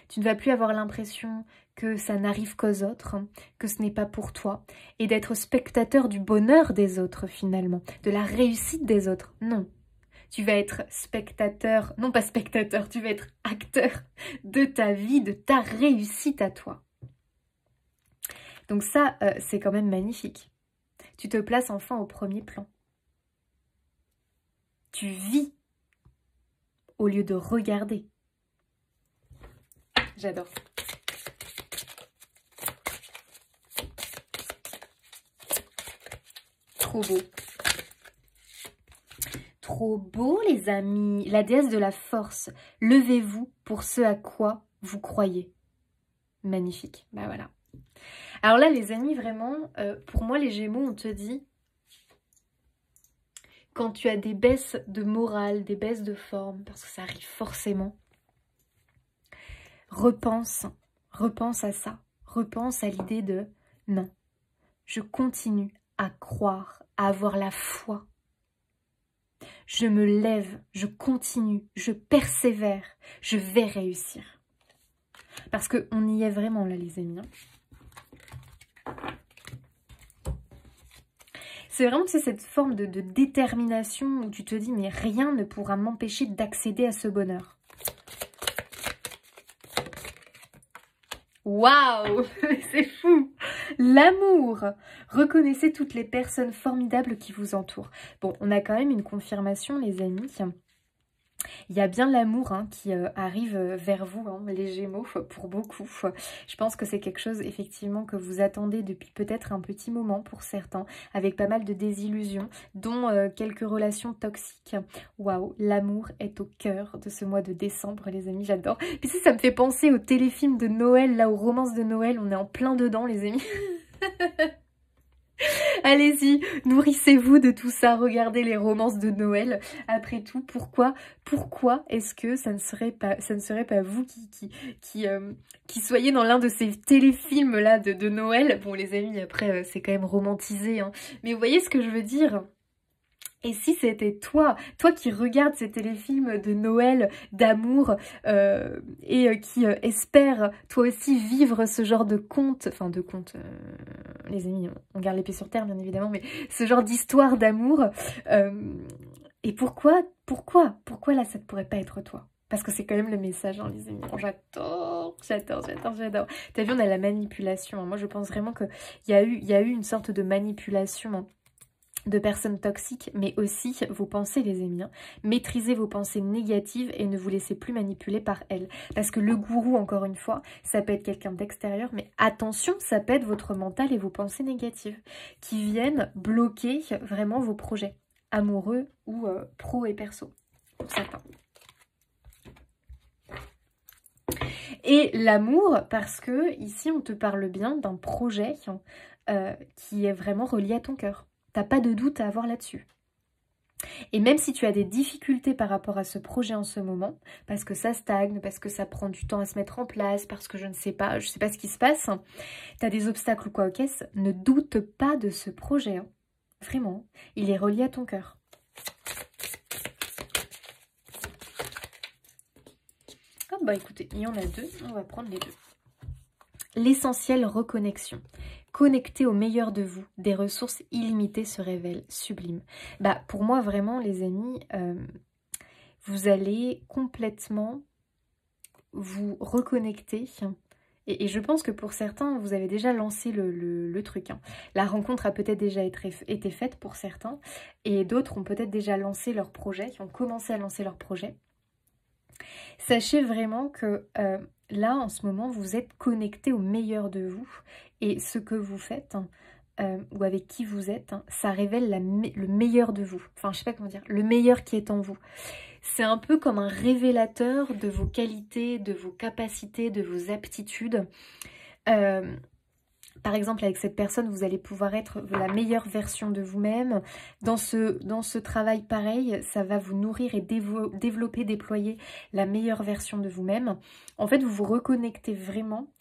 Tu ne vas plus avoir l'impression que ça n'arrive qu'aux autres, que ce n'est pas pour toi, et d'être spectateur du bonheur des autres finalement, de la réussite des autres. Non. Tu vas être spectateur, non pas spectateur, tu vas être acteur de ta vie, de ta réussite à toi. Donc ça, c'est quand même magnifique. Tu te places enfin au premier plan. Tu vis au lieu de regarder. j'adore. Trop beau. Trop beau, les amis. La déesse de la force. Levez-vous pour ce à quoi vous croyez. Magnifique. Bah voilà. Alors là, les amis, vraiment, pour moi, les Gémeaux, on te dit, quand tu as des baisses de morale, des baisses de forme, parce que ça arrive forcément, repense à ça. Repense à l'idée de, non, je continue à croire, à avoir la foi. Je me lève, je continue, je persévère, je vais réussir. Parce qu'on y est vraiment là, les amis. C'est vraiment, tu sais, cette forme de détermination où tu te dis, mais rien ne pourra m'empêcher d'accéder à ce bonheur. Waouh, c'est fou. L'amour. Reconnaissez toutes les personnes formidables qui vous entourent. Bon, on a quand même une confirmation, les amis. Il y a bien l'amour qui arrive vers vous, les Gémeaux, pour beaucoup. Je pense que c'est quelque chose, effectivement, que vous attendez depuis peut-être un petit moment pour certains, avec pas mal de désillusions, dont quelques relations toxiques. Waouh, l'amour est au cœur de ce mois de décembre, les amis, j'adore. Puis ça me fait penser aux téléfilms de Noël, là, aux romances de Noël, on est en plein dedans, les amis. Allez-y, nourrissez-vous de tout ça, regardez les romances de Noël. Après tout, pourquoi est-ce que ça ne serait pas vous qui soyez dans l'un de ces téléfilms-là de Noël? Bon, les amis, après, c'est quand même romantisé, mais vous voyez ce que je veux dire? Et si c'était toi qui regardes ces téléfilms de Noël, d'amour, et qui espère toi aussi vivre ce genre de conte, les amis, on garde les pieds sur terre bien évidemment, mais ce genre d'histoire d'amour, et pourquoi là ça ne pourrait pas être toi? Parce que c'est quand même le message, les amis. J'adore. T'as vu, on a la manipulation. Moi, je pense vraiment qu'il y a eu une sorte de manipulation de personnes toxiques, mais aussi vos pensées, les amis. Maîtrisez vos pensées négatives et ne vous laissez plus manipuler par elles. Parce que le gourou, encore une fois, ça peut être quelqu'un d'extérieur, mais attention, ça peut être votre mental et vos pensées négatives qui viennent bloquer vraiment vos projets amoureux ou pro et perso, pour certains. Et l'amour, parce que ici, on te parle bien d'un projet qui est vraiment relié à ton cœur. T'as pas de doute à avoir là-dessus. Et même si tu as des difficultés par rapport à ce projet en ce moment, parce que ça stagne, parce que ça prend du temps à se mettre en place, parce que je sais pas ce qui se passe, tu as des obstacles ou quoi, ok, ne doute pas de ce projet. Vraiment, il est relié à ton cœur. Ah bah écoutez, il y en a deux, on va prendre les deux. L'essentiel reconnexion. Connecté au meilleur de vous, des ressources illimitées se révèlent sublimes. Bah pour moi vraiment les amis, vous allez complètement vous reconnecter. Et je pense que pour certains, vous avez déjà lancé le truc. La rencontre a peut-être déjà été faite pour certains. Et d'autres ont peut-être déjà lancé leur projet, qui ont commencé à lancer leur projet. Sachez vraiment que là, en ce moment, vous êtes connecté au meilleur de vous. Et ce que vous faites, ou avec qui vous êtes, ça révèle le meilleur de vous. Enfin, je sais pas comment dire, le meilleur qui est en vous. C'est un peu comme un révélateur de vos qualités, de vos capacités, de vos aptitudes. Par exemple, avec cette personne, vous allez pouvoir être la meilleure version de vous-même. Dans ce travail pareil, ça va vous nourrir et développer, déployer la meilleure version de vous-même. En fait, vous vous reconnectez vraiment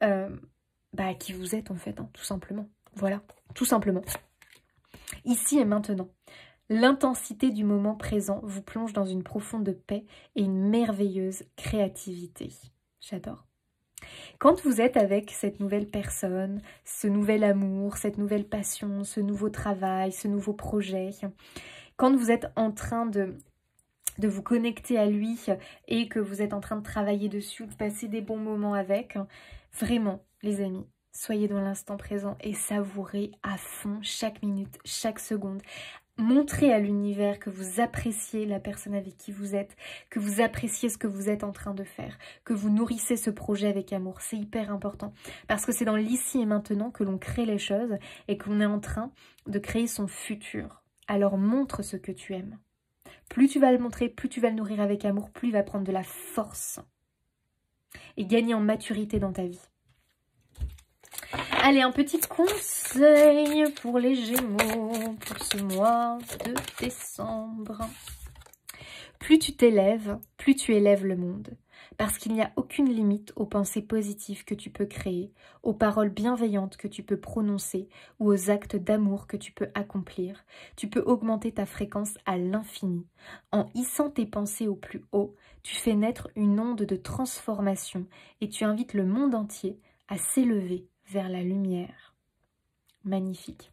à qui vous êtes, en fait, tout simplement. Voilà, tout simplement. Ici et maintenant. L'intensité du moment présent vous plonge dans une profonde paix et une merveilleuse créativité. J'adore. Quand vous êtes avec cette nouvelle personne, ce nouvel amour, cette nouvelle passion, ce nouveau travail, ce nouveau projet, quand vous êtes en train de vous connecter à lui et que vous êtes en train de travailler dessus, de passer des bons moments avec, vraiment, les amis, soyez dans l'instant présent et savourez à fond chaque minute, chaque seconde. montrez à l'univers que vous appréciez la personne avec qui vous êtes, que vous appréciez ce que vous êtes en train de faire, que vous nourrissez ce projet avec amour. C'est hyper important parce que c'est dans l'ici et maintenant que l'on crée les choses et qu'on est en train de créer son futur. Alors montre ce que tu aimes. Plus tu vas le montrer, plus tu vas le nourrir avec amour, plus il va prendre de la force et gagner en maturité dans ta vie. Allez, un petit conseil pour les Gémeaux pour ce mois de décembre. Plus tu t'élèves, plus tu élèves le monde. Parce qu'il n'y a aucune limite aux pensées positives que tu peux créer, aux paroles bienveillantes que tu peux prononcer ou aux actes d'amour que tu peux accomplir. Tu peux augmenter ta fréquence à l'infini. En hissant tes pensées au plus haut, tu fais naître une onde de transformation et tu invites le monde entier à s'élever vers la lumière. Magnifique.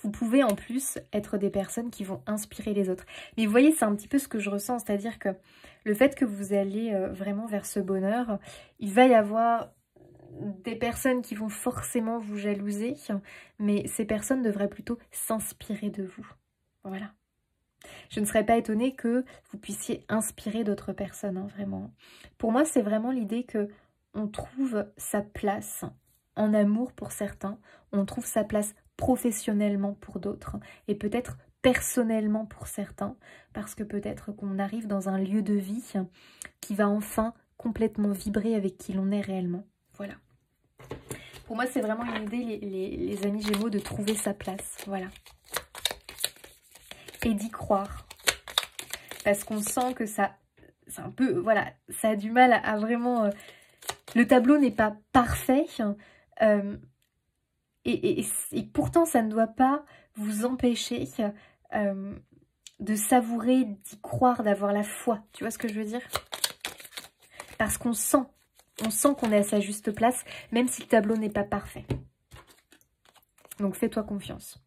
Vous pouvez en plus être des personnes qui vont inspirer les autres. Mais vous voyez, c'est un petit peu ce que je ressens, c'est-à-dire que le fait que vous allez vraiment vers ce bonheur, il va y avoir des personnes qui vont forcément vous jalouser, mais ces personnes devraient plutôt s'inspirer de vous. Voilà. Je ne serais pas étonnée que vous puissiez inspirer d'autres personnes, hein, vraiment. Pour moi, c'est vraiment l'idée que on trouve sa place en amour pour certains, on trouve sa place professionnellement pour d'autres et peut-être personnellement pour certains parce que peut-être qu'on arrive dans un lieu de vie qui va enfin complètement vibrer avec qui l'on est réellement. Voilà. Pour moi, c'est vraiment une idée, les amis Gémeaux, de trouver sa place. Voilà. Et d'y croire. Parce qu'on sent que ça, c'est un peu, voilà, ça a du mal à vraiment... le tableau n'est pas parfait. Et pourtant, ça ne doit pas vous empêcher de savourer, d'y croire, d'avoir la foi. Tu vois ce que je veux dire? Parce qu'on sent qu'on est à sa juste place, même si le tableau n'est pas parfait. Donc fais-toi confiance.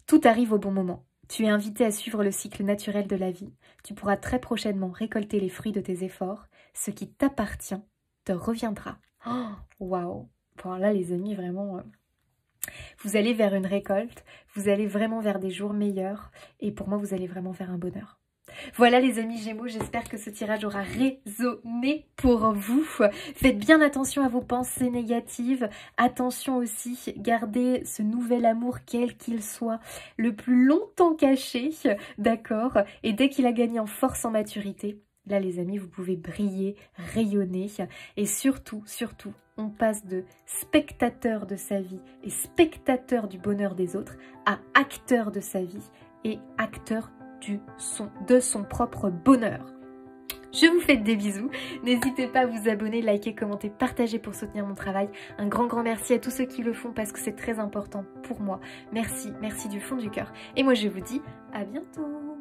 Tout arrive au bon moment. Tu es invité à suivre le cycle naturel de la vie. Tu pourras très prochainement récolter les fruits de tes efforts. Ce qui t'appartient te reviendra. Oh, waouh! Bon, là, les amis, vraiment... vous allez vers une récolte, vous allez vraiment vers des jours meilleurs et pour moi, vous allez vraiment vers un bonheur. Voilà les amis Gémeaux, j'espère que ce tirage aura résonné pour vous. Faites bien attention à vos pensées négatives. Attention aussi, gardez ce nouvel amour, quel qu'il soit, le plus longtemps caché, d'accord? Et dès qu'il a gagné en force, en maturité, là les amis, vous pouvez briller, rayonner et surtout, on passe de spectateur de sa vie et spectateur du bonheur des autres à acteur de sa vie et acteur de son propre bonheur. Je vous fais des bisous. N'hésitez pas à vous abonner, liker, commenter, partager pour soutenir mon travail. Un grand merci à tous ceux qui le font parce que c'est très important pour moi. Merci du fond du cœur. Et moi je vous dis à bientôt.